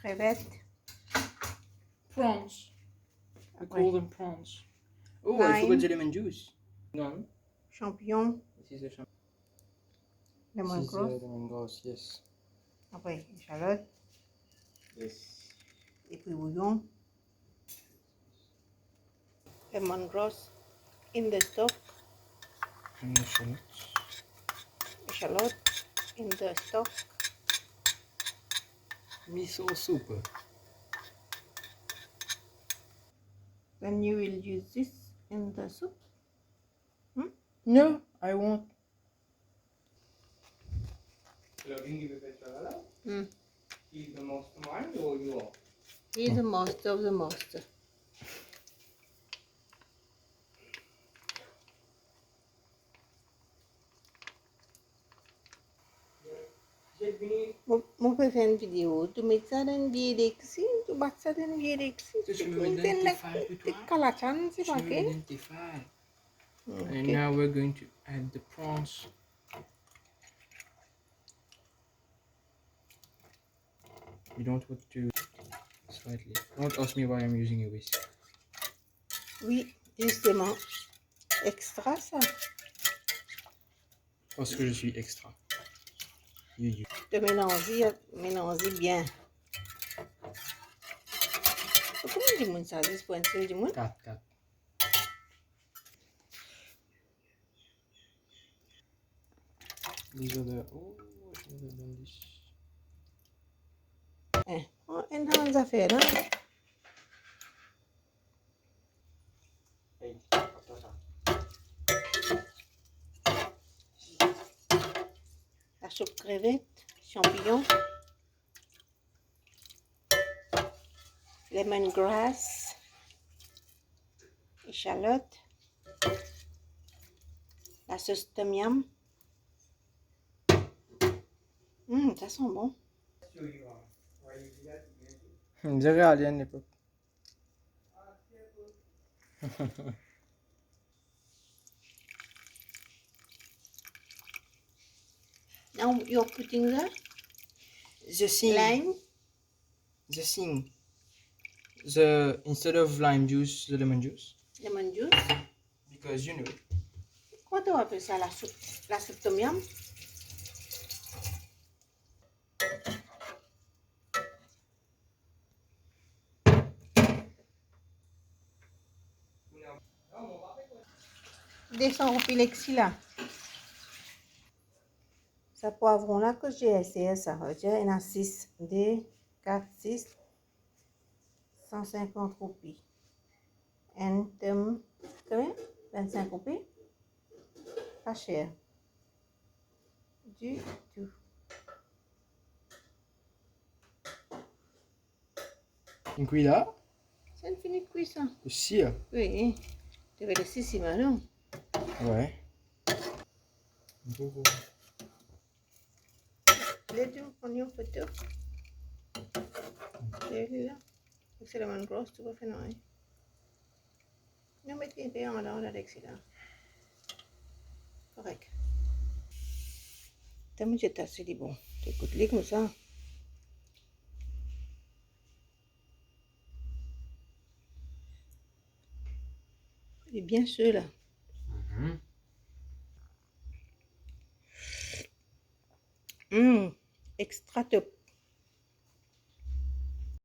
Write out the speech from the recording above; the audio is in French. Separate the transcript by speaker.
Speaker 1: crevettes,
Speaker 2: Prawns. We
Speaker 1: Après.
Speaker 2: call them prawns. Oh, I
Speaker 1: Lime.
Speaker 2: forgot the lemon juice. No.
Speaker 1: champignons,
Speaker 2: This is the champagne.
Speaker 1: lemongrass,
Speaker 2: lemongrass, yes.
Speaker 1: après échalote,
Speaker 2: Yes.
Speaker 1: et puis bouillon. Lemongrass in the stock,
Speaker 2: And the shallots.
Speaker 1: échalote in the stock.
Speaker 2: Miso soup.
Speaker 1: Then you will use this in the soup.
Speaker 2: No, I won't.
Speaker 3: He's the mastermind or you are?
Speaker 1: He's the master of the master. Mon peut faire une vidéo, tu mets ça dans une vieille dexi, tu bats ça dans une vieille dexi, tu mets des calachan, c'est pas que?
Speaker 2: And now we're going to add the prawns. You don't want to slightly. Don't ask me why I'm using a whisk.
Speaker 1: Oui, justement. Extra ça.
Speaker 2: Parce que je suis extra. You.
Speaker 1: De mélanger bien. Comment dit mon ça? 10 points du monde?
Speaker 2: 4. These are the. Oh, I should have done this.
Speaker 1: Enhance affaire, hein?
Speaker 2: Hey, attends ça.
Speaker 1: La soupe crevette, champignons, lemongrass, échalote, la sauce Tom Yam. Ça sent bon.
Speaker 2: Dirait alien l'époque.
Speaker 1: Now you're putting the
Speaker 2: Lime. The thing. The instead of lime juice, the lemon juice.
Speaker 1: lemon juice.
Speaker 2: Because you know.
Speaker 1: Comment on appelle ça la soupe Tom Yam? Descends au pilexi là. Ça poivron là que j'ai essayé ça. Il y en a 6. 2, 4, 6. 150 roupies. Un thème, combien? 25 roupies. Pas cher. Du tout.
Speaker 2: Une cuillère.
Speaker 1: C'est une finie de cuisson.
Speaker 2: Aussi.
Speaker 1: Oui. Tu veux laisser ici maintenant?
Speaker 2: Ouais.
Speaker 1: Les deux oignons photo. Les là. C'est le même gros, tu peux faire non. Non, mais tu es en dehors avec ça. Correct. T'as mis ta c'est bon. Tu écoutes les comme ça. Il est bien sûr là. Extra top.